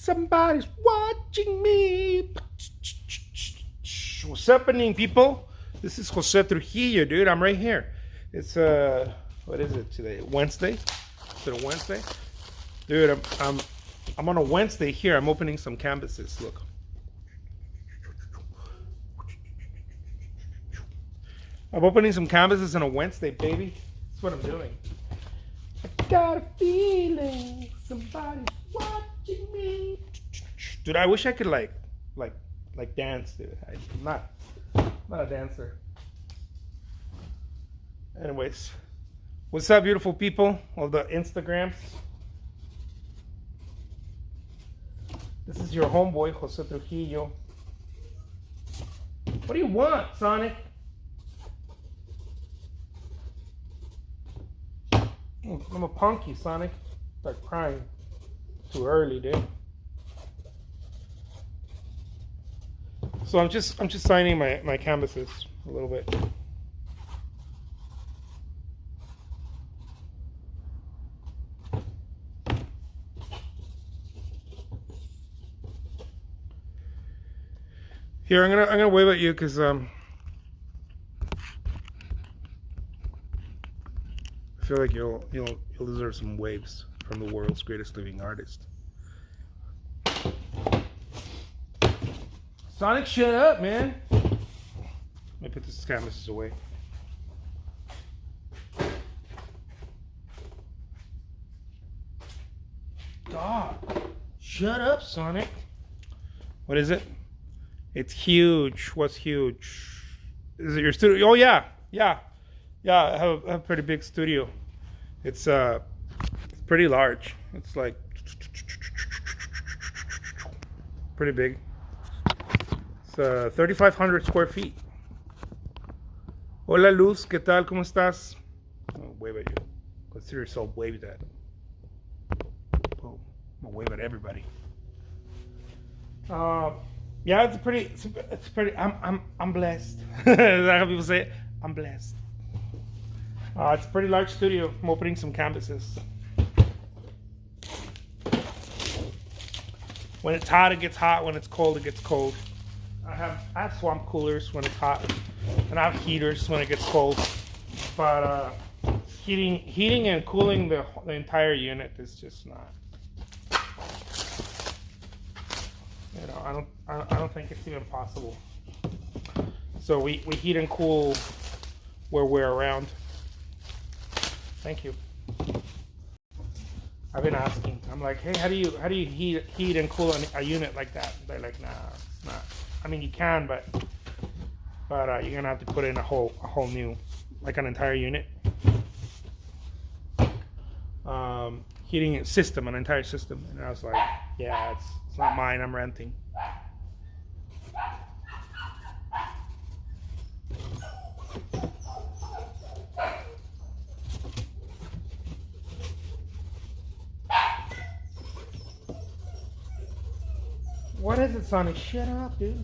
Somebody's watching me. What's happening, people? This is Jose Trujillo, dude. I'm right here. It's what is it today? Wednesday? Is it a Wednesday? Dude, I'm on a Wednesday here. I'm opening some canvases. Look. I'm opening some canvases on a Wednesday, baby. That's what I'm doing. I got a feeling somebody's watching me. Dude, I wish I could like dance, dude. I'm not a dancer. Anyways, what's up, beautiful people of the Instagrams? This is your homeboy, Jose Trujillo. What do you want, Sonic? I'm a punky, Sonic. Start crying. Too early, dude. So I'm just signing my canvases a little bit. Here, I'm gonna wave at you because I feel like you'll deserve some waves from the world's greatest living artist. Sonic, shut up, man. Let me put these canvases away. God, shut up, Sonic. What is it? It's huge. What's huge? Is it your studio? Oh yeah. I have a pretty big studio. It's pretty large. It's like pretty big. It's 3,500 square feet. Hola Luz, ¿qué tal? ¿Cómo estás? I'll wave at you. Consider yourself waved at. Boom. I'm gonna wave at everybody. Yeah, it's pretty. I'm blessed. Is that how people say it? I'm blessed. It's a pretty large studio. I'm opening some canvases. When it's hot, it gets hot. When it's cold, it gets cold. I have swamp coolers when it's hot, and I have heaters when it gets cold. But heating and cooling the entire unit is just not. You know, I don't think it's even possible. So we heat and cool where we're around. Thank you. I've been asking. I'm like, hey, how do you heat and cool a unit like that? They're like, nah, it's not. I mean, you can, but you're gonna have to put in a whole new, like an entire unit, heating system, an entire system. And I was like, yeah, it's not mine. I'm renting. What is it, Sonic? Shut up, dude.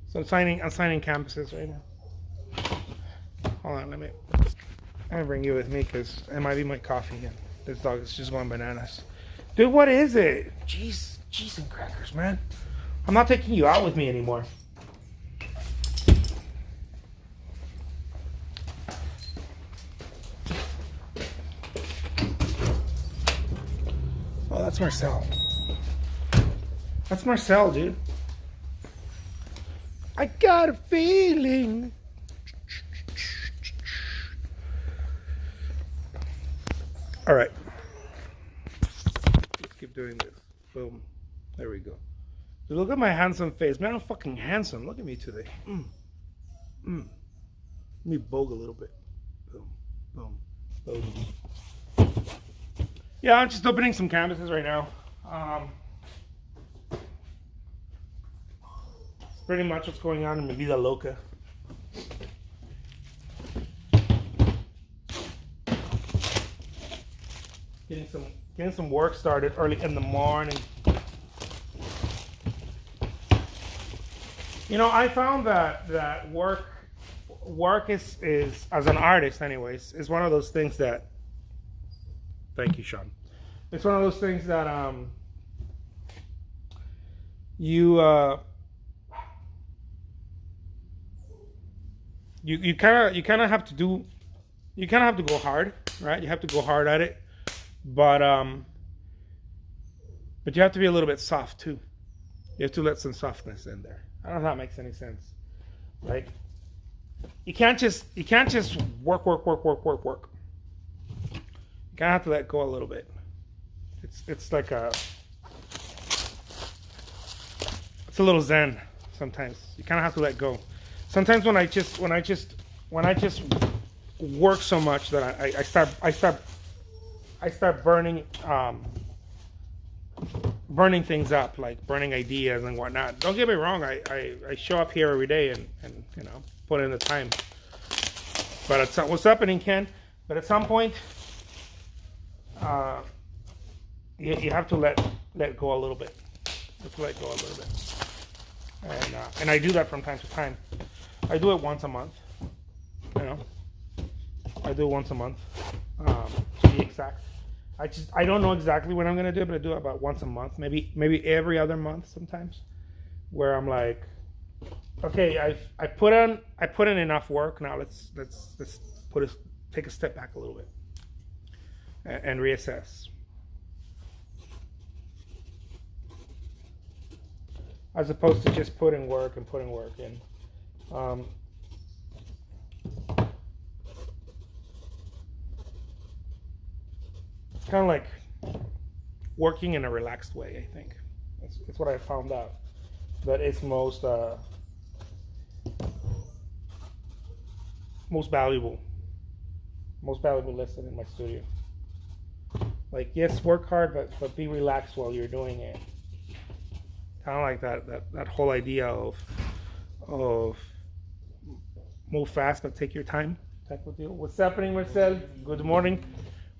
So I'm signing campuses right now. Hold on, I'm gonna bring you with me because it might be my coffee again. This dog is just going bananas. Dude, what is it? Cheese and crackers, man. I'm not taking you out with me anymore. Oh, that's Marcel. That's Marcel, dude. I got a feeling. All right. Let's keep doing this. Boom. There we go. Dude, look at my handsome face. Man, I'm fucking handsome. Look at me today. Let me bogue a little bit. Boom. Boom. Boom. Yeah, I'm just opening some canvases right now. Pretty much what's going on in mi vida loca. Getting some work started early in the morning. You know, I found that work work is as an artist, anyways, is one of those things that. Thank you, Sean. It's one of those things that you you kind of have to do. You kind of have to go hard, right? You have to go hard at it, but you have to be a little bit soft too. You have to let some softness in there. I don't know if that makes any sense. Like you can't just work. You kind of have to let go a little bit. It's like it's a little zen sometimes. You kind of have to let go. Sometimes when I just work so much that I start burning things up, like burning ideas and whatnot. Don't get me wrong, I show up here every day and you know, put in the time. But what's happening, Ken? But at some point, you have to let go a little bit. You have to let go a little bit. And I do that from time to time. I do it once a month. You know, I do it once a month. To be exact. I don't know exactly when I'm gonna do it, but I do it about once a month, maybe every other month sometimes, where I'm like, okay, I put in enough work. Now let's take a step back a little bit and reassess. As opposed to just putting work in. It's kind of like working in a relaxed way, I think. It's what I found out. That it's most valuable lesson in my studio. Like, yes, work hard, but be relaxed while you're doing it. Kind of like that whole idea of move fast but take your time type of deal. What's happening, Marcel? Good morning.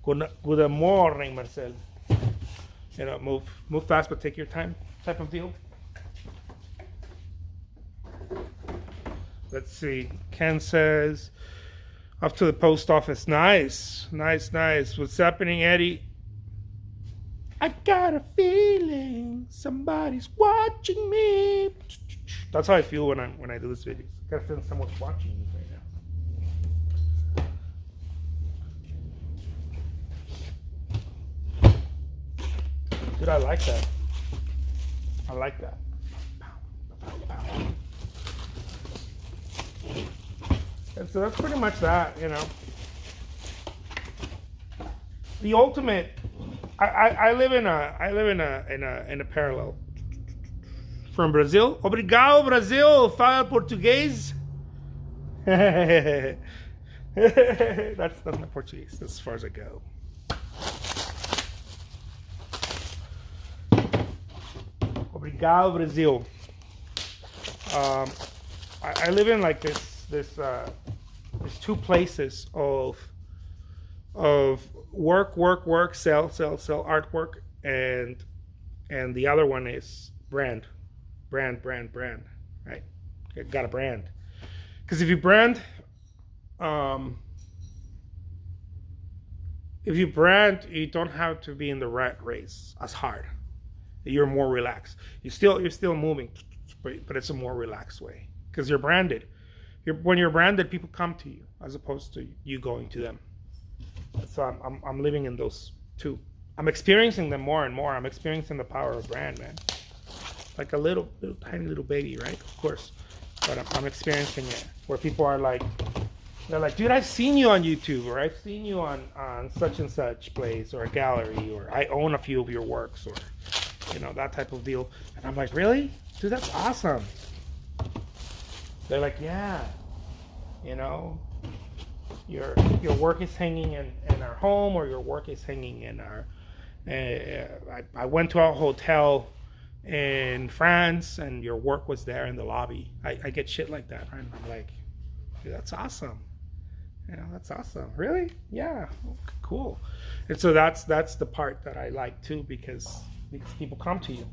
Good morning, Marcel. You know, move fast but take your time type of deal. Let's see. Ken says, off to the post office. Nice. What's happening, Eddie? I got a feeling somebody's watching me. That's how I feel when I do this video. I got a feeling someone's watching me right now. Dude, I like that. And so that's pretty much that, you know. The ultimate. I live in a parallel. From Brazil. Obrigado, Brasil. Fala português. That's my Portuguese. That's as far as I go. Obrigado, Brasil. I live in like this two places of work, sell artwork, and the other one is brand, right? You got a brand, because if you brand, you don't have to be in the rat race as hard. You're more relaxed. You're still moving, but it's a more relaxed way because you're branded. When you're branded, people come to you as opposed to you going to them. So I'm living in those two. I'm experiencing them more and more. I'm experiencing the power of brand, man. Like a little tiny little baby, right? Of course. But I'm experiencing it where people are like, they're like, dude, I've seen you on YouTube, or I've seen you on such and such place or a gallery, or I own a few of your works, or you know, that type of deal. And I'm like, really? Dude, that's awesome. They're like, yeah, you know, your work is hanging in our home, or your work is hanging in our. I went to a hotel in France, and your work was there in the lobby. I get shit like that, right? And I'm like, dude, that's awesome. You know, that's awesome. Really? Yeah. Cool. And so that's the part that I like too, because people come to you.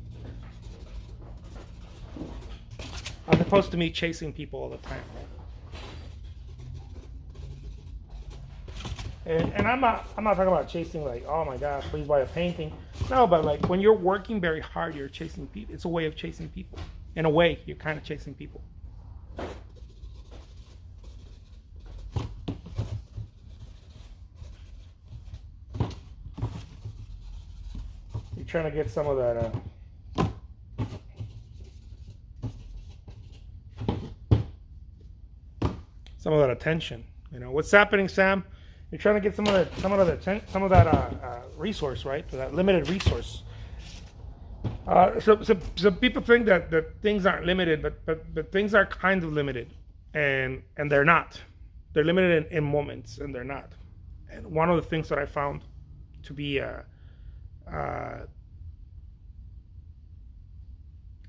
As opposed to me chasing people all the time, right? And I'm not talking about chasing like, oh my gosh, please buy a painting. No, but like when you're working very hard, you're chasing people. It's a way of chasing people. In a way, you're kind of chasing people. You're trying to get some of that. Some of that attention. You know what's happening, Sam? You're trying to get some of that resource, right? That limited resource. So people think that things aren't limited, but things are kind of limited, and they're not. They're limited in moments, and they're not. And one of the things that I found to be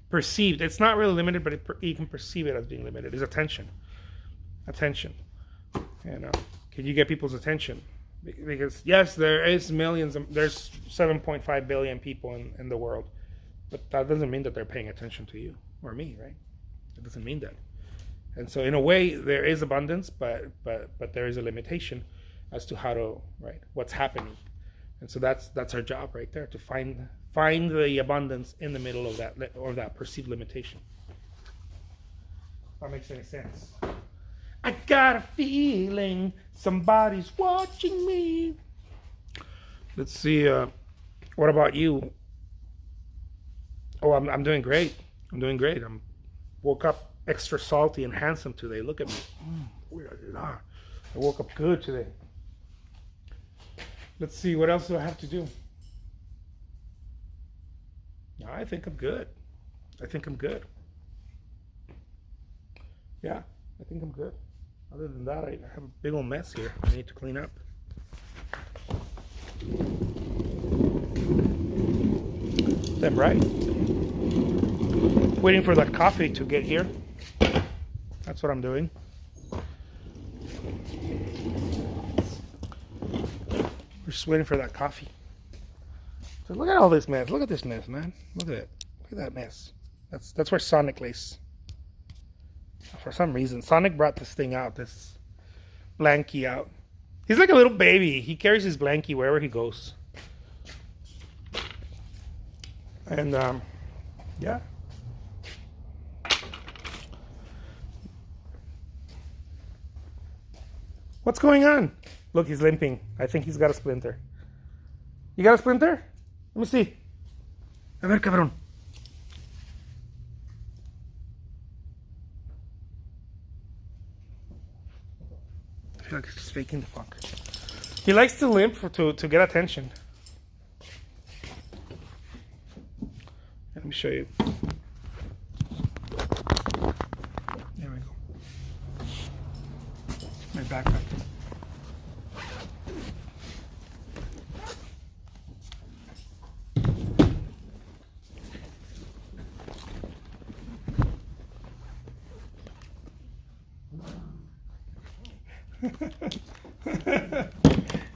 perceived, it's not really limited, but you can perceive it as being limited, is attention. Attention. You know, can you get people's attention? Because yes, there is millions. There's 7.5 billion people in the world, but that doesn't mean that they're paying attention to you or me, right? It doesn't mean that. And so, in a way, there is abundance, but there is a limitation as to how to what's happening. And so that's our job right there, to find the abundance in the middle of that perceived limitation. If that makes any sense. I got a feeling somebody's watching me. Let's see. What about you? Oh, I'm doing great. I'm woke up extra salty and handsome today. Look at me. I woke up good today. Let's see. What else do I have to do? I think I'm good. Yeah, I think I'm good. Other than that, I have a big old mess here I need to clean up. Damn right. Waiting for that coffee to get here. That's what I'm doing. We're just waiting for that coffee. So look at all this mess. Look at this mess, man. Look at it. Look at that mess. That's where Sonic lays. For some reason, Sonic brought this thing out, this blankie out. He's like a little baby. He carries his blankie wherever he goes. And, yeah. What's going on? Look, he's limping. I think he's got a splinter. You got a splinter? Let me see. A ver, cabrón. I feel like he's just faking the funk. He likes to limp to get attention. Let me show you. There we go. My backpack.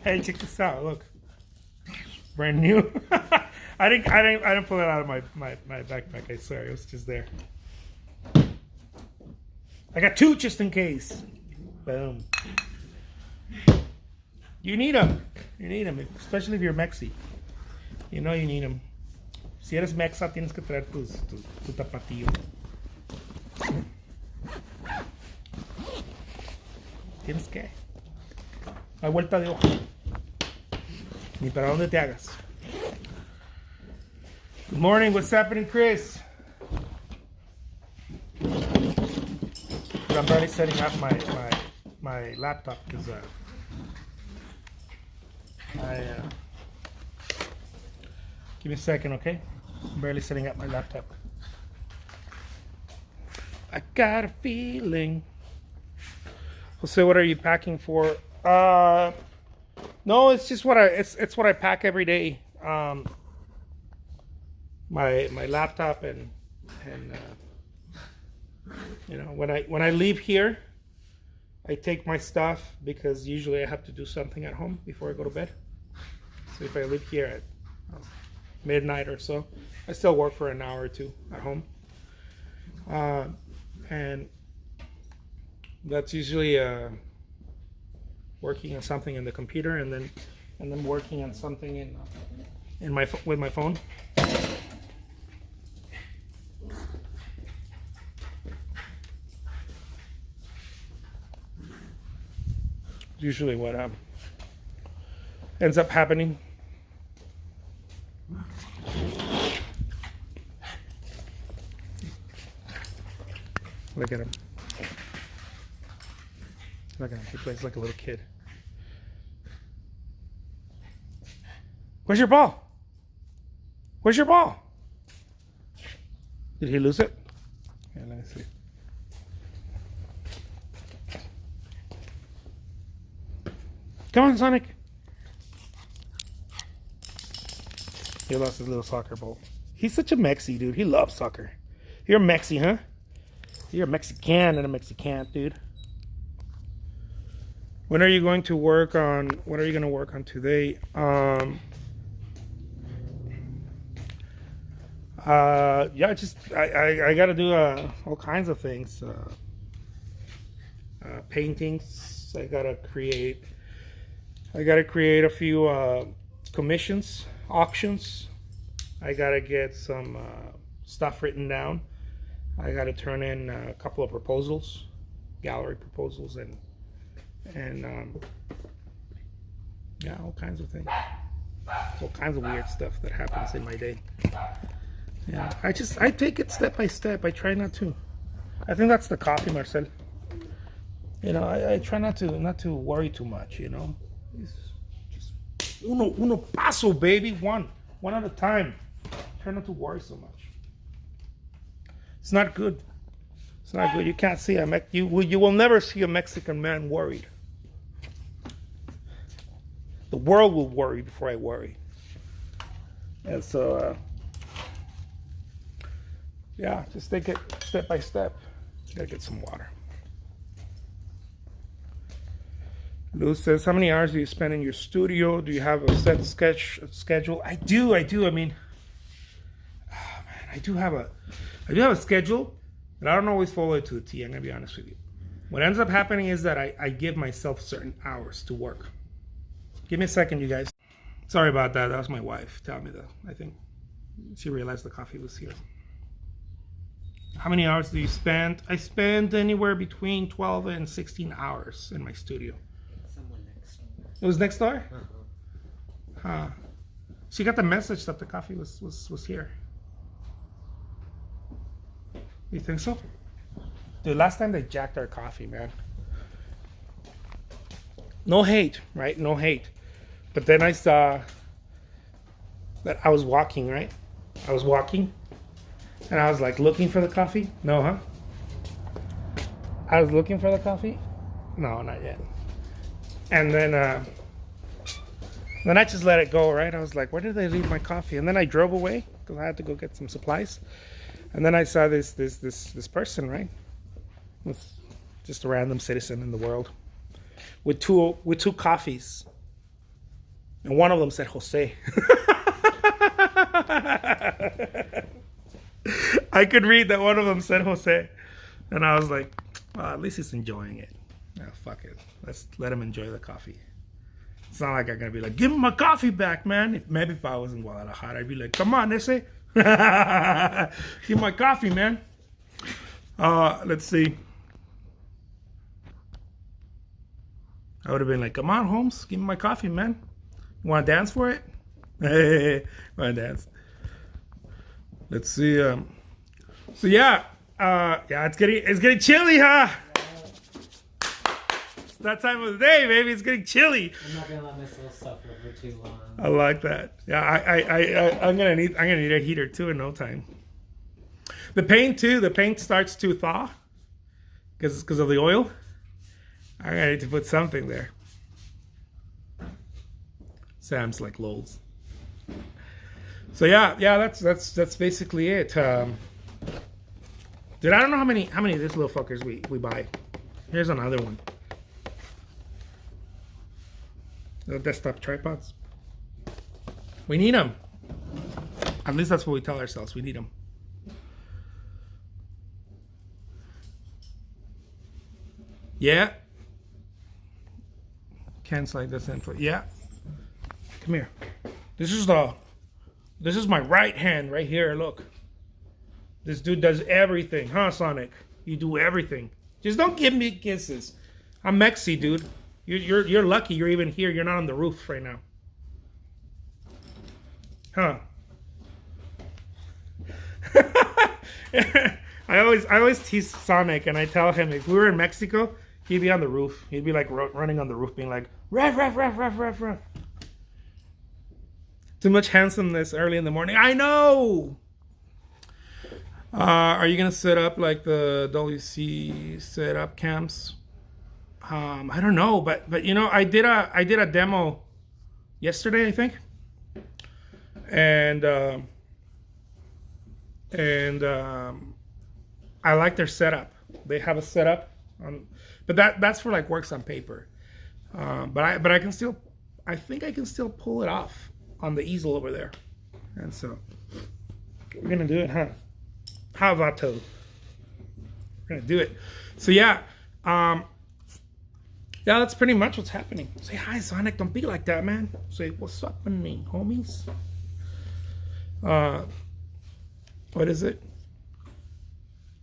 Hey, check this out. Look, brand new. I didn't pull it out of my backpack. I swear, it was just there. I got two just in case. Boom. You need them. You need them, especially if you're Mexi. You know you need them. Si eres Mexa, tienes que traer tu tapatillo. Tienes que. La vuelta de ojo. Ni para dónde te hagas. Good morning. What's happening, Chris? I'm barely setting up my laptop because give me a second, okay? I'm barely setting up my laptop. I got a feeling. Jose, what are you packing for? No, it's just what I pack every day. My laptop and you know, when I leave here, I take my stuff because usually I have to do something at home before I go to bed. So if I leave here at midnight or so, I still work for an hour or two at home, and that's usually working on something in the computer, and then working on something in my with my phone. Usually what ends up happening. Look at him. Look at him. He plays like a little kid. Where's your ball? Where's your ball? Did he lose it? Yeah, let me see. Come on, Sonic. He lost his little soccer ball. He's such a Mexi, dude. He loves soccer. You're a Mexi, huh? You're a Mexican and a Mexican, dude. When are you going to work on? What are you going to work on today? Yeah, just I got to do all kinds of things. Paintings. I gotta create a few commissions, auctions. I gotta get some stuff written down. I gotta turn in a couple of proposals, gallery proposals, and yeah, all kinds of things, all kinds of weird stuff that happens in my day. Yeah, I take it step by step. I try not to. I think that's the coffee, Marcel. You know, I try not to worry too much. You know, it's just uno paso, baby, one at a time. Try not to worry so much. It's not good. It's not good. You can't see you will never see a Mexican man worried. The world will worry before I worry. And so, yeah, just take it step by step. Gotta get some water. Luz says, how many hours do you spend in your studio? Do you have a set schedule? I do. I mean, oh man, I do have a schedule, but I don't always follow it to the T. I'm gonna be honest with you. What ends up happening is that I give myself certain hours to work. Give me a second, you guys. Sorry about that. That was my wife telling me that. I think she realized the coffee was here. How many hours do you spend? I spend anywhere between 12 and 16 hours in my studio. Someone next door. It was next door? Uh-huh. Huh. She got the message that the coffee was here. You think so? Dude, last time they jacked our coffee, man. No hate, right? No hate. But then I saw that I was walking, right? I was walking. And I was like looking for the coffee. No, huh? I was looking for the coffee. No, not yet. And then I just let it go, right? I was like, where did they leave my coffee? And then I drove away because I had to go get some supplies. And then I saw this person, right? With just a random citizen in the world, with two coffees, and one of them said Jose. I could read that one of them said Jose, and I was like, well, at least he's enjoying it. Yeah, fuck it. Let's let him enjoy the coffee. It's not like I'm gonna be like, give him my coffee back, man. Maybe if I was in Guadalajara, I'd be like, come on, ese. Give my coffee, man. Let's see. I would have been like, come on, Holmes, give me my coffee, man. You want to dance for it? Hey, want to dance? Let's see. So yeah, it's getting chilly, huh? It's that time of the day, baby. It's getting chilly. I'm not gonna let myself suffer for too long. I like that. Yeah, I'm gonna need a heater too in no time. The paint too. The paint starts to thaw because of the oil. I'm gonna need to put something there. Sam's like lols. So yeah, that's basically it. Dude, I don't know how many of these little fuckers we buy. Here's another one. The desktop tripods. We need them. At least that's what we tell ourselves. We need them. Yeah. can't slide this in. Yeah. Come here. This is my right hand right here. Look. This dude does everything, huh, Sonic? You do everything. Just don't give me kisses. I'm Mexi, dude. You're lucky you're even here. You're not on the roof right now. Huh? I always tease Sonic, and I tell him if we were in Mexico, he'd be on the roof. He'd be like running on the roof, being like, "Ruff, ruff, ruff, ruff, ruff, ruff." Too much handsomeness early in the morning. I know. Are you gonna set up like the WC setup camps? I don't know, but you know, I did a demo yesterday, I think, and I like their setup. They have a setup, but that's for like works on paper. But I can still, I think I can still pull it off on the easel over there, and so we're gonna do it, huh? How about to? We're gonna do it. So yeah, yeah, that's pretty much what's happening. Say hi, Sonic. Don't be like that, man. Say what's up with me, homies. What is it?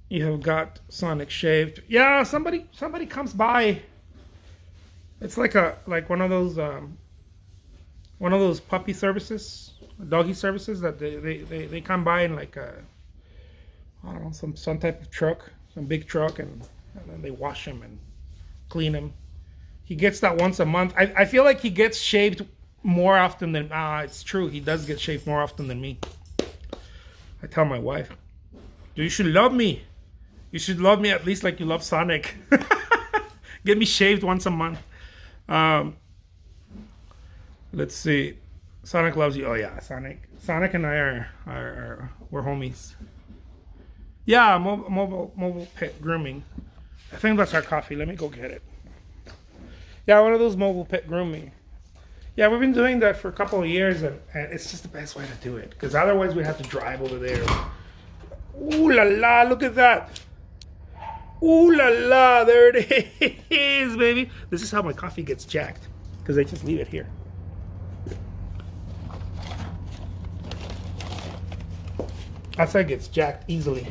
You have got Sonic shaved. Yeah, somebody comes by. It's like one of those puppy services, doggy services that they come by in like I don't know, some type of truck, some big truck, and then they wash him and clean him. He gets that once a month. I feel like he gets shaved more often than it's true. He does get shaved more often than me. I tell my wife, "Dude, you should love me. You should love me at least like you love Sonic." Get me shaved once a month. Let's see. Sonic loves you. Oh yeah, Sonic and I we're homies. Yeah, mobile pet grooming. I think that's our coffee. Let me go get it. Yeah, one of those mobile pet grooming. Yeah, we've been doing that for a couple of years, and it's just the best way to do it. Because otherwise we have to drive over there. Ooh la la, look at that. Ooh la la, there it is, baby. This is how my coffee gets jacked. Because I just leave it here. That's how it gets jacked easily.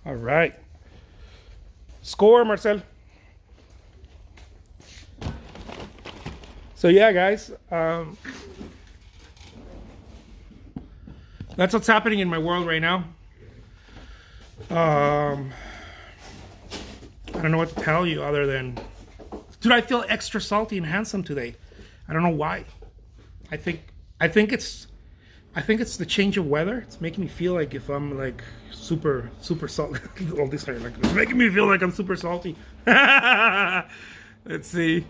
All right. Score, Marcel. So yeah, guys. That's what's happening in my world right now. I don't know what to tell you other than, dude, I feel extra salty and handsome today. I don't know why. I think it's the change of weather. It's making me feel like if I'm like super salty. All this like it's making me feel like I'm super salty. Let's see.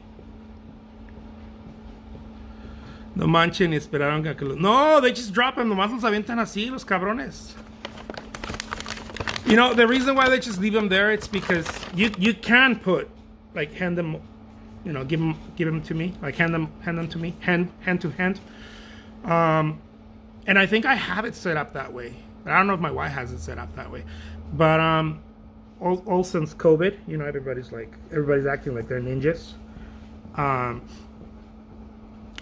No manchen y esperaron que lo... No, they just drop them. Nomás los avientan así, los cabrones. You know, the reason why they just leave them there, it's because you can put, like, hand them, you know, give them to me, like hand them to me, hand to hand. And I think I have it set up that way. I don't know if my wife has it set up that way, but all since COVID, you know, everybody's acting like they're ninjas.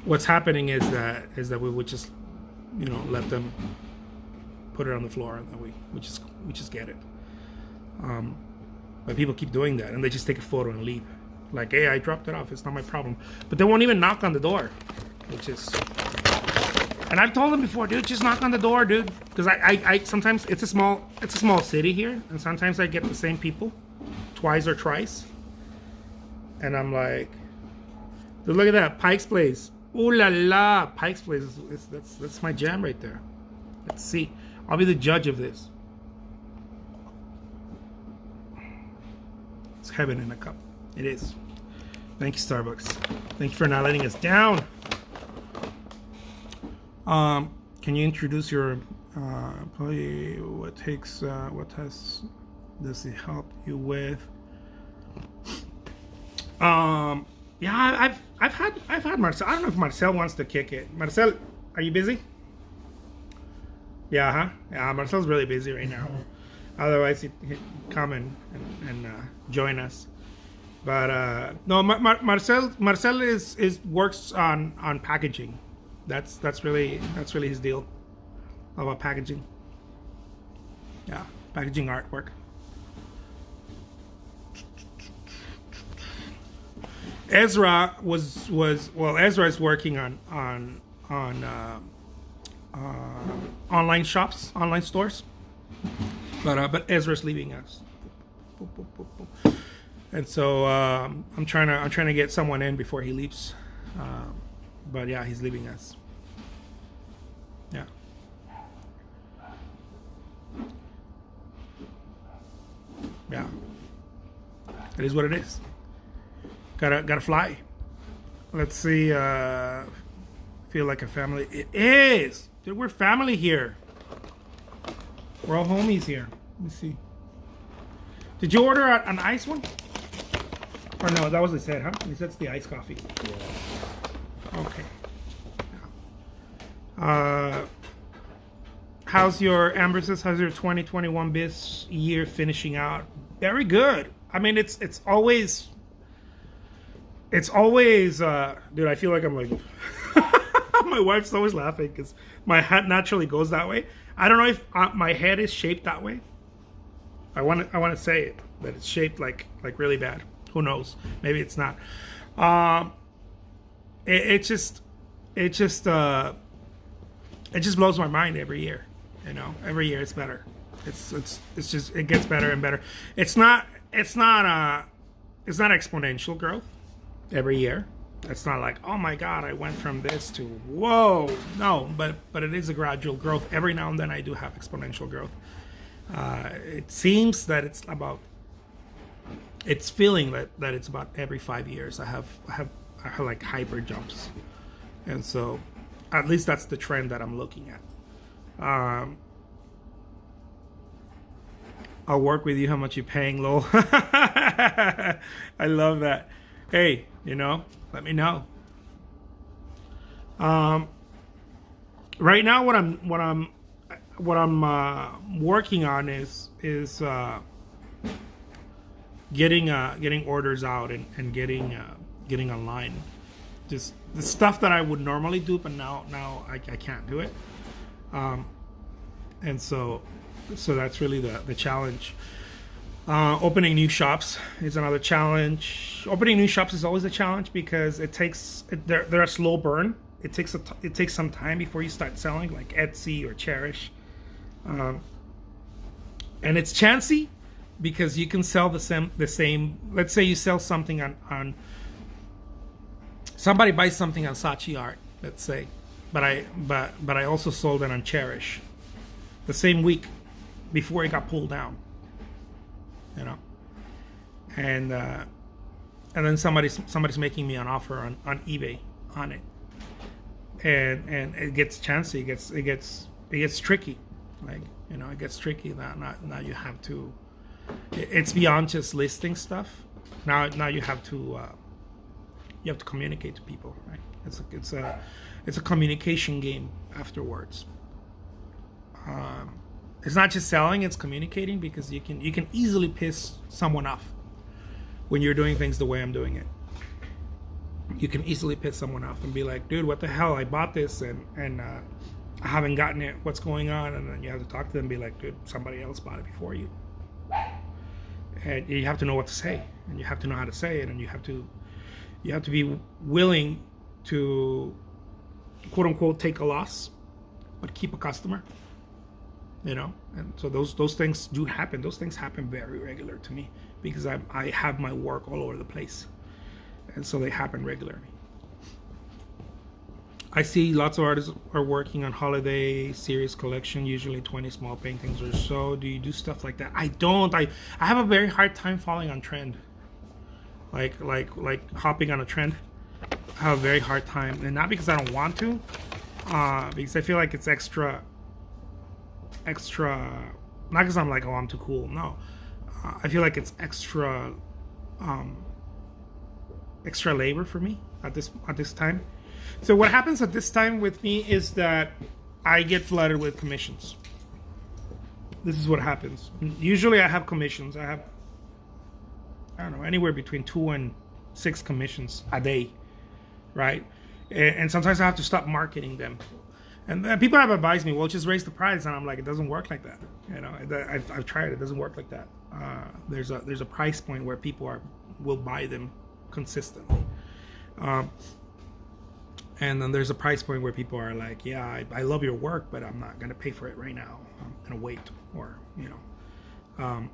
What's happening is that we would just, you know, let them put it on the floor, and then we just get it. But people keep doing that, and they just take a photo and leave. Like, hey, I dropped it off. It's not my problem. But they won't even knock on the door, which is. And I've told them before, dude, just knock on the door, dude. Because I sometimes it's a small city here, and sometimes I get the same people, twice or thrice. And I'm like, dude, look at that, Pike's Place. Ooh la la, Pike's Place that's my jam right there. Let's see. I'll be the judge of this. It's heaven in a cup. It is. Thank you, Starbucks. Thank you for not letting us down. Can you introduce your employee? What does it help you with? Yeah, I've had Marcel. I don't know if Marcel wants to kick it. Marcel, are you busy? Yeah, huh? Yeah, Marcel's really busy right now. Otherwise, he'd come and join us. But no, Marcel is works on packaging. That's really his deal. All about packaging. Yeah, packaging artwork. Ezra Ezra is working on online shops, online stores. But Ezra's leaving us. And so I'm trying to get someone in before he leaves. But yeah, he's leaving us. Yeah. Yeah. It is what it is. Gotta fly. Let's see. Feel like a family. It is. Dude, we're family here. We're all homies here. Let me see. Did you order an ice one? Or no, that was what he said, huh? He said it's the iced coffee. Yeah. Okay. How's your Amber says? How's your 2021 biz year finishing out? Very good. I mean, it's always. Dude, I feel like I'm like. My wife's always laughing because my hat naturally goes that way. I don't know if my head is shaped that way. I want to say it, that it's shaped like really bad. Who knows? Maybe it's not. It just blows my mind every year. You know, every year it's better. It's just it gets better and better. It's not exponential growth every year. It's not like, oh my God, I went from this to whoa. No, but it is a gradual growth. Every now and then I do have exponential growth. It seems that it's feeling that it's about every 5 years I have like hyper jumps. And so at least that's the trend that I'm looking at. I'll work with you. How much you paying, lol? I love that. Hey, you know, let me know. Right now, what I'm working on is getting orders out and getting online. Just the stuff that I would normally do, but now I can't do it. And so that's really the challenge. Opening new shops is another challenge. Opening new shops is always a challenge because they're a slow burn. It takes some time before you start selling, like Etsy or Cherish. And it's chancy because you can sell the same. Let's say you sell something on somebody buys something on Saatchi Art, let's say, but I also sold it on Cherish the same week before it got pulled down. You know, and then somebody's making me an offer on eBay on it, and it gets chancy. It gets tricky, like, you know, it gets tricky. Now you have to. It's beyond just listing stuff. Now you have to communicate to people, right? It's a communication game afterwards. It's not just selling, it's communicating, because you can easily piss someone off when you're doing things the way I'm doing it. You can easily piss someone off and be like, dude, what the hell? I bought this and I haven't gotten it. What's going on? And then you have to talk to them and be like, dude, somebody else bought it before you. And you have to know what to say, and you have to know how to say it, and you have to be willing to, quote unquote, take a loss, but keep a customer. You know, and so those things do happen. Those things happen very regular to me because I have my work all over the place, and so they happen regularly. I see lots of artists are working on holiday series collection, usually 20 small paintings or so. Do you do stuff like that? I don't. I have a very hard time falling on trend. Like hopping on a trend. I have a very hard time, and not because I don't want to, because I feel like it's extra, not because I'm like, oh, I'm too cool. No, I feel like it's extra labor for me at this time. So what happens at this time with me is that I get flooded with commissions. this is what happens. Usually I have commissions. I have, I don't know, anywhere between 2 and 6 commissions a day, right? And sometimes I have to stop marketing them. And people have advised me, well, just raise the price. And I'm like, it doesn't work like that. You know, I've tried. It doesn't work like that. There's a price point where people will buy them consistently. And then there's a price point where people are like, yeah, I love your work, but I'm not going to pay for it right now. I'm going to wait. Or, you know.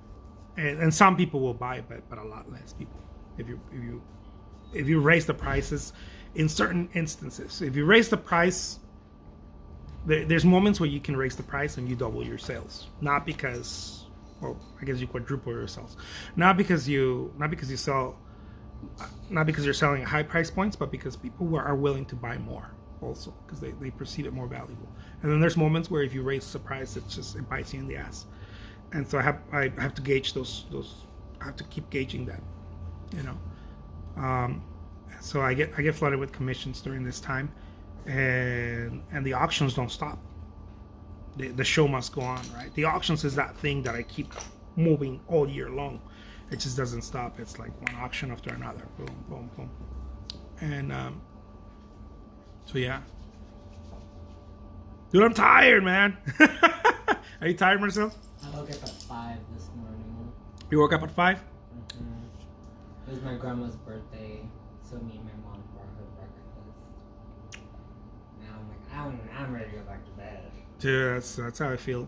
And some people will buy, but a lot less people. If you raise the prices in certain instances. If you raise the price, there's moments where you can raise the price and you double your sales. Not because, well, I guess you quadruple your sales. Not because you're selling at high price points, but because people are willing to buy more also, because they perceive it more valuable. And then there's moments where if you raise the price, it bites you in the ass. And so I have to gauge those. I have to keep gauging that, you know. So I get flooded with commissions during this time, and the auctions don't stop. The show must go on, right? The auctions is that thing that I keep moving all year long. It just doesn't stop. It's like one auction after another. Boom, boom, boom. And so yeah. Dude, I'm tired, man. Are you tired, Marcel? I woke up at 5 this morning. You woke up at 5? Mm-hmm. It was my grandma's birthday, so me and my mom brought her breakfast. Now I'm like, I'm ready to go back to bed. Dude, that's how I feel.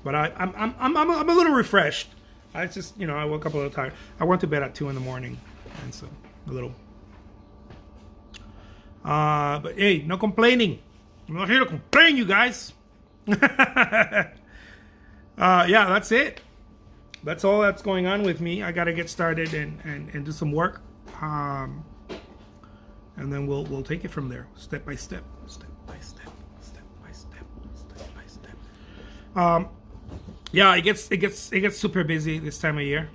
But I'm a little refreshed. I just, you know, I woke up a little tired. I went to bed at 2 in the morning, and so a little. But hey, no complaining. I'm not here to complain, you guys. Yeah, that's it. That's all that's going on with me. I gotta get started and do some work, and then we'll take it from there, step by step, step by step, step by step, step by step. Yeah, it gets super busy this time of year,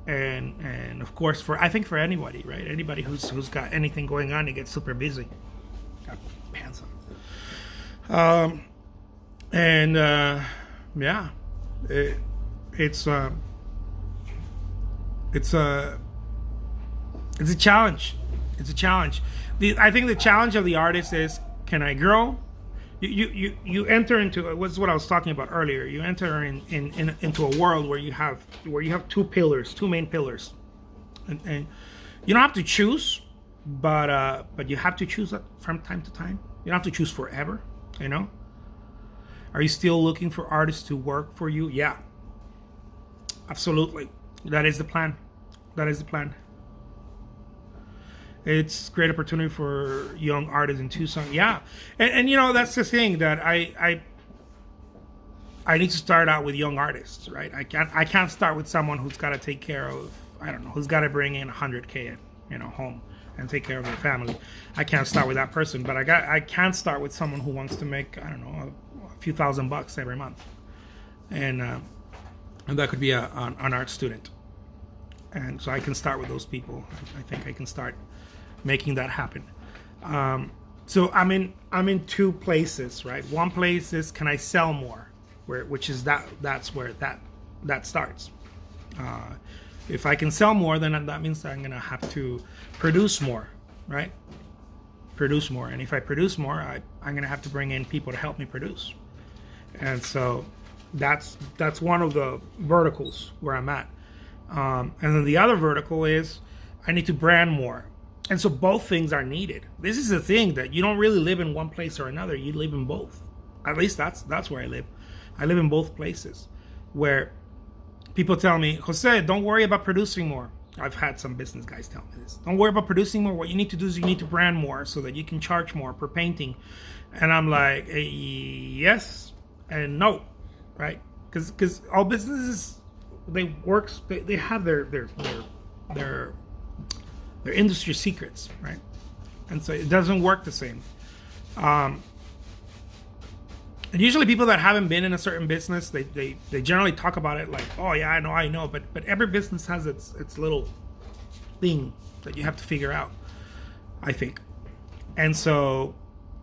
and of course I think for anybody, right? Anybody who's got anything going on, it gets super busy. Got pants on. Yeah, it's a challenge. It's a challenge. I think the challenge of the artist is, can I grow? You enter into what's what I was talking about earlier. You enter into a world where you have 2 main pillars, and you don't have to choose, but you have to choose from time to time. You don't have to choose forever, you know. Are you still looking for artists to work for you? Yeah, absolutely. That is the plan. That is the plan. It's great opportunity for young artists in Tucson. Yeah, and you know, that's the thing that I need to start out with young artists, right? I can't start with someone who's got to take care of, I don't know, who's got to bring in $100K, you know, home and take care of their family. I can't start with that person, but I can start with someone who wants to make, I don't know, a few $1,000 every month, and that could be an art student, and so I can start with those people. I think I can start making that happen. So I'm in 2 places, right? One place is, can I sell more, that's where that starts. If I can sell more, then that means that I'm gonna have to produce more, right? Produce more, and if I produce more, I'm gonna have to bring in people to help me produce. And so that's one of the verticals where I'm at. And then the other vertical is, I need to brand more. And so both things are needed. This is the thing, that you don't really live in one place or another. You live in both. At least that's where I live. I live in both places, where people tell me, Jose, don't worry about producing more. I've had some business guys tell me this. Don't worry about producing more. What you need to do is you need to brand more so that you can charge more per painting. And I'm like, yes and no, right? Because all businesses, they have their industry secrets, right? And so it doesn't work the same. And usually people that haven't been in a certain business, they generally talk about it like, oh yeah, I know, but every business has its little thing that you have to figure out, I think. And so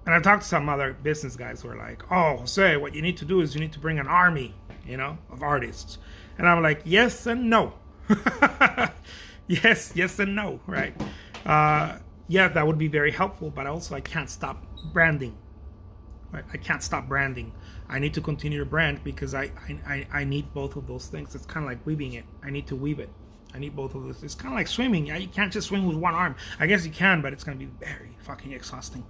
And I've talked to some other business guys who are like, "Oh, Jose, what you need to do is you need to bring an army, of artists." And I'm like, yes and no. yes and no, right? Yeah, that would be very helpful, but also I can't stop branding, right? I can't stop branding. I need to continue to brand because I need both of those things. It's kind of like weaving it. I need to weave it. I need both of those. It's kind of like swimming. Yeah, you can't just swim with one arm. I guess you can, but it's going to be very fucking exhausting.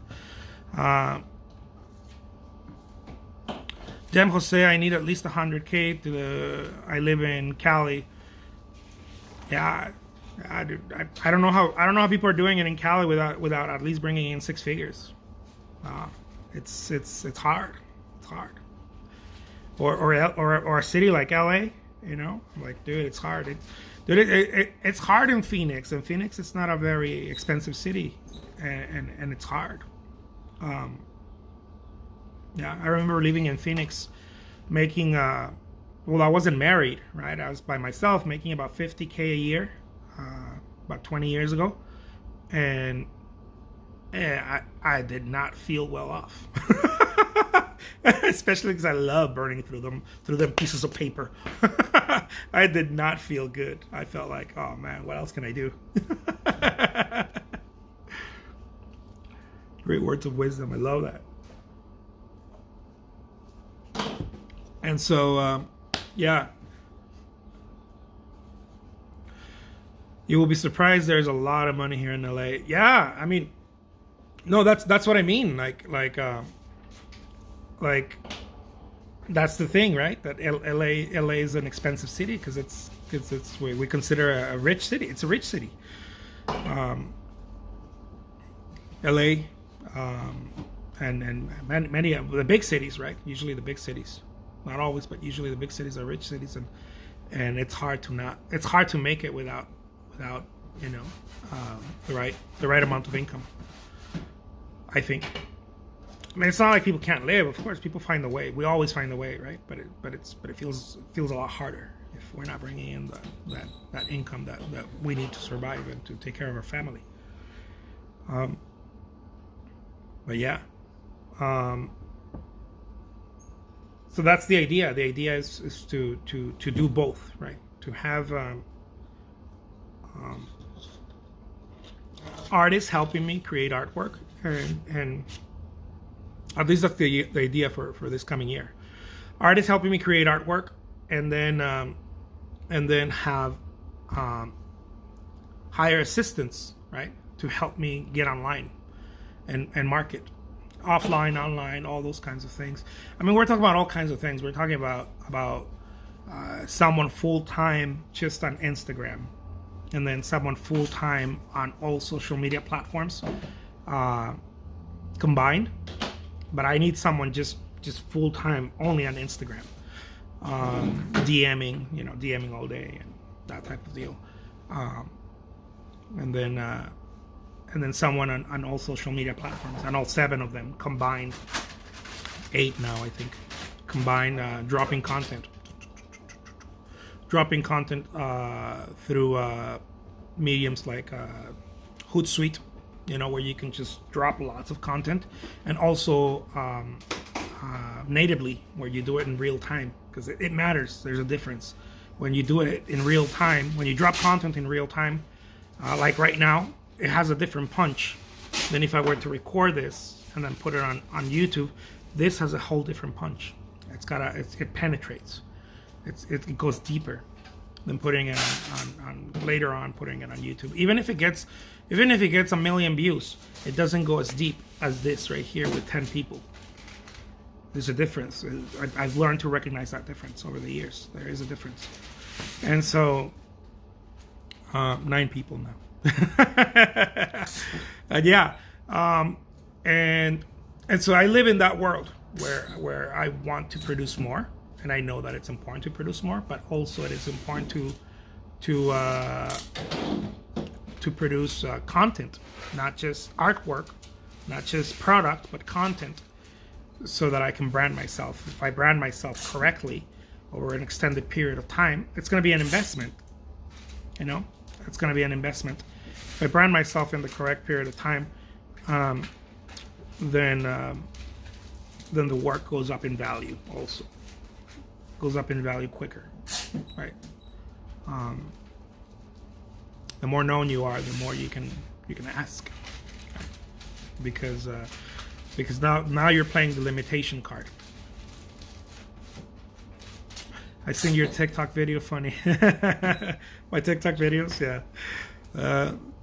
Dem Jose, I need at least 100K I live in Cali. Yeah, I don't know how people are doing it in Cali without at least bringing in 6 figures. It's hard. It's hard. Or a city like LA, like, dude, it's hard. It's hard in Phoenix. And Phoenix is not a very expensive city, and it's hard. Yeah, I remember living in Phoenix, making I wasn't married, right? I was by myself, making about 50K a year, about 20 years ago, and I did not feel well off, especially because I love burning through them pieces of paper. I did not feel good. I felt like, oh man, what else can I do? Great words of wisdom. I love that. And so, yeah. You will be surprised. There's a lot of money here in LA. Yeah, I mean, no, that's what I mean. Like that's the thing, right? That LA is an expensive city because it's we consider a rich city. It's a rich city. LA, and many of the big cities, right? Usually the big cities, not always, but usually the big cities are rich cities, and it's hard to make it without the right amount of income. I think. I mean, it's not like people can't live. Of course, people find a way. We always find a way, right? But it feels a lot harder if we're not bringing in that income that we need to survive and to take care of our family. But yeah. So that's the idea. The idea is to do both, right? To have artists helping me create artwork, and at least that's the idea for this coming year. Artists helping me create artwork, and then have hire assistants, right, to help me get online and market, offline, online, all those kinds of things. I mean, we're talking about all kinds of things. We're talking about someone full-time just on Instagram, and then someone full-time on all social media platforms combined. But I need someone just full-time only on Instagram, DMing all day and that type of deal, and then someone on all social media platforms, on all 7 of them combined, 8 now I think, combined, dropping content through mediums like Hootsuite, where you can just drop lots of content, and also natively, where you do it in real time, because it matters. There's a difference when you do it in real time. When you drop content in real time, like right now, it has a different punch than if I were to record this and then put it on YouTube. This has a whole different punch. It penetrates. It goes deeper than putting it on later on putting it on YouTube. Even if it gets 1 million views, it doesn't go as deep as this right here with 10 people. There's a difference. I've learned to recognize that difference over the years. There is a difference. And so 9 people now. Yeah. And so I live in that world where I want to produce more, and I know that it's important to produce more, but also it is important to produce content, not just artwork, not just product, but content, so that I can brand myself. If I brand myself correctly over an extended period of time, it's going to be an investment. It's going to be an investment. If I brand myself in the correct period of time, then the work goes up in value also. Goes up in value quicker, right? The more known you are, the more you can ask, right? because now you're playing the limitation card. I seen your TikTok video funny. My TikTok videos, yeah.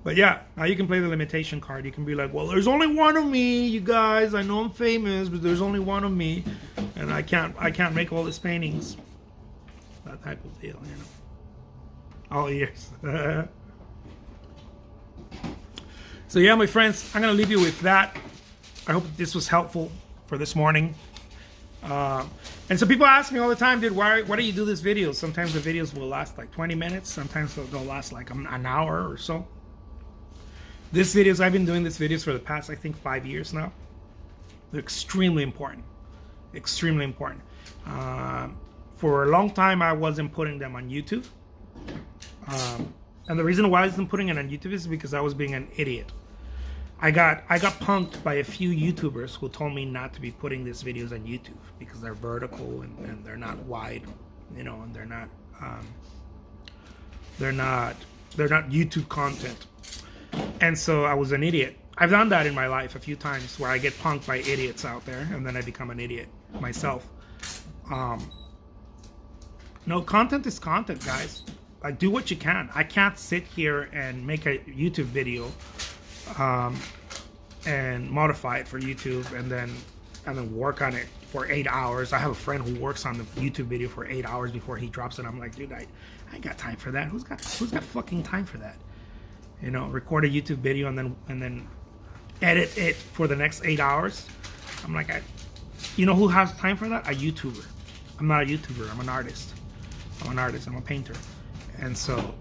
But yeah, now you can play the limitation card. You can be like, well, there's only one of me, you guys. I know I'm famous, but there's only one of me, and I can't make all these paintings. That type of deal, you know. All ears. So yeah, my friends, I'm gonna leave you with that. I hope this was helpful for this morning. And so people ask me all the time, dude, why do you do these videos? Sometimes the videos will last like 20 minutes. Sometimes they'll last like an hour or so. These videos, I've been doing these videos for the past, I think, 5 years now. They're extremely important. Extremely important. For a long time, I wasn't putting them on YouTube. And the reason why I wasn't putting it on YouTube is because I was being an idiot. I got punked by a few YouTubers who told me not to be putting these videos on YouTube because they're vertical and they're not wide, you know, and they're not YouTube content. And so I was an idiot. I've done that in my life a few times where I get punked by idiots out there and then I become an idiot myself. No, content is content, guys. Like, do what you can. I can't sit here and make a YouTube video and modify it for YouTube and then work on it for 8 hours. I have a friend who works on the YouTube video for 8 hours before he drops it. I'm like, dude, I ain't got time for that. Who's got fucking time for that? You know, record a YouTube video and then edit it for the next 8 hours. I'm like, you know who has time for that? A YouTuber. I'm not a YouTuber. I'm an artist. I'm a painter. And so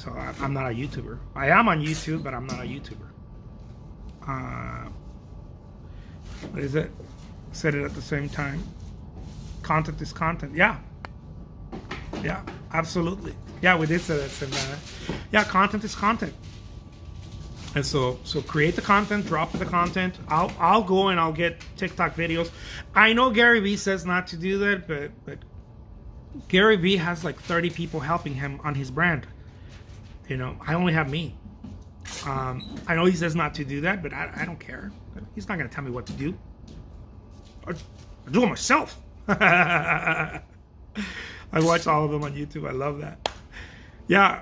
I'm not a YouTuber. I am on YouTube, but I'm not a YouTuber. What is it? Said it at the same time. Content is content. Yeah, absolutely. Yeah, we did say that. Yeah, content is content. And so create the content, drop the content. I'll go and I'll get TikTok videos. I know Gary Vee says not to do that, but Gary Vee has like 30 people helping him on his brand. You know, I only have me. I know he says not to do that, but I don't care. He's not going to tell me what to do. I do it myself. I watch all of them on YouTube. I love that. Yeah,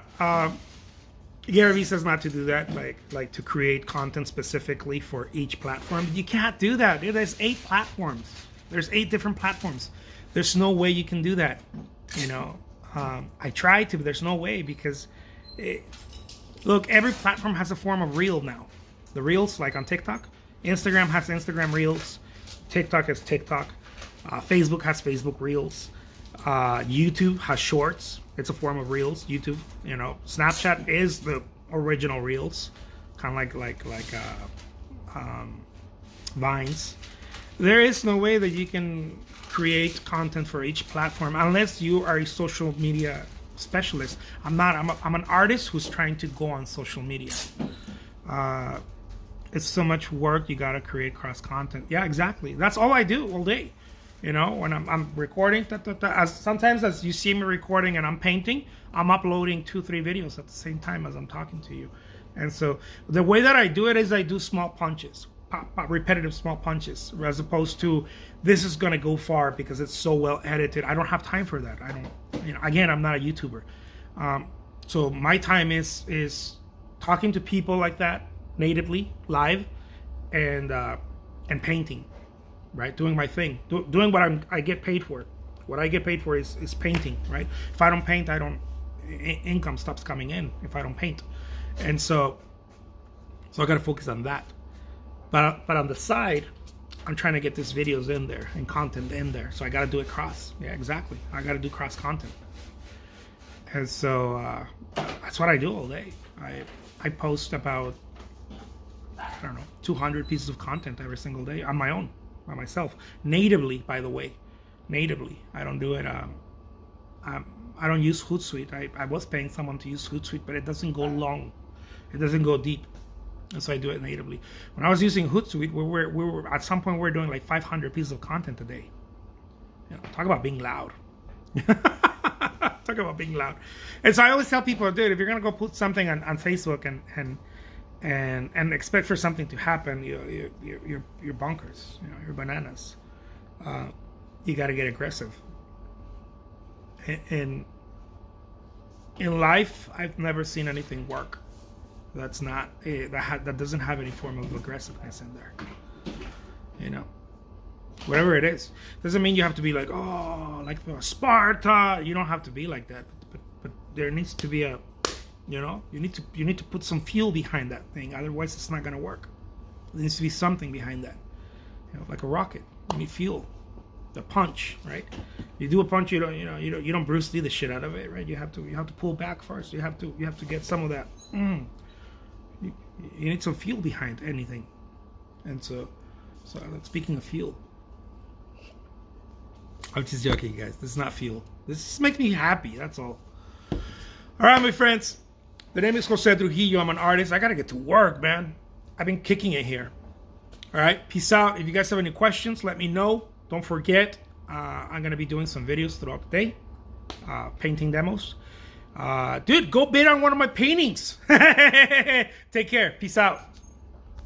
Gary Vee says not to do that, like to create content specifically for each platform. You can't do that. There's 8 platforms. There's 8 different platforms. There's no way you can do that. You know, I tried to, but there's no way because, look, every platform has a form of reel now. The reels, like on TikTok, Instagram has Instagram reels, TikTok has TikTok, Facebook has Facebook reels, YouTube has shorts. It's a form of reels. YouTube, you know, Snapchat is the original reels, kind of like Vines. There is no way that you can create content for each platform unless you are a social media specialist. I'm not. I'm an artist who's trying to go on social media. It's so much work. You got to create cross content. Yeah, exactly. That's all I do all day. You know, when I'm recording, sometimes as you see me recording and I'm painting, I'm uploading 2-3 videos at the same time as I'm talking to you. And so the way that I do it is I do small punches, repetitive small punches, as opposed to this is going to go far because it's so well edited. I don't have time for that. I don't, you know, again, I'm not a YouTuber. So my time is talking to people like that natively, live, and painting. Right, doing my thing, doing what I get paid for. What I get paid for is painting. Right, if I don't paint, income stops coming in if I don't paint, and so I got to focus on that. But on the side, I'm trying to get these videos in there and content in there. So I got to do it cross. Yeah, exactly. I got to do cross content, and so that's what I do all day. I post about, I don't know, 200 pieces of content every single day on my own. By myself, natively, by the way, natively. I don't do it. I don't use Hootsuite. I was paying someone to use Hootsuite, but it doesn't go long. It doesn't go deep. And so I do it natively. When I was using Hootsuite, we were at some point we were doing like 500 pieces of content a day. You know, talk about being loud. Talk about being loud. And so I always tell people, dude, if you're gonna go put something on Facebook and expect for something to happen, you're bonkers. You know, you're bananas. You got to get aggressive. In life, I've never seen anything work that's not that doesn't have any form of aggressiveness in there. You know, whatever it is, doesn't mean you have to be like, oh, like Sparta. You don't have to be like that, but there needs to be a, you know, you need to put some fuel behind that thing. Otherwise, it's not gonna work. There needs to be something behind that. You know, like a rocket, you need fuel. The punch, right? You do a punch, you don't Bruce Lee the shit out of it, right? You have to pull back first. You have to get some of that. You need some fuel behind anything. And so speaking of fuel, I'm just joking, guys. This is not fuel. This just makes me happy. That's all. All right, my friends. The name is Jose Trujillo. I'm an artist. I gotta get to work, man. I've been kicking it here. All right, peace out. If you guys have any questions, let me know. Don't forget, I'm going to be doing some videos throughout the day, painting demos. Dude, go bid on one of my paintings. Take care. Peace out.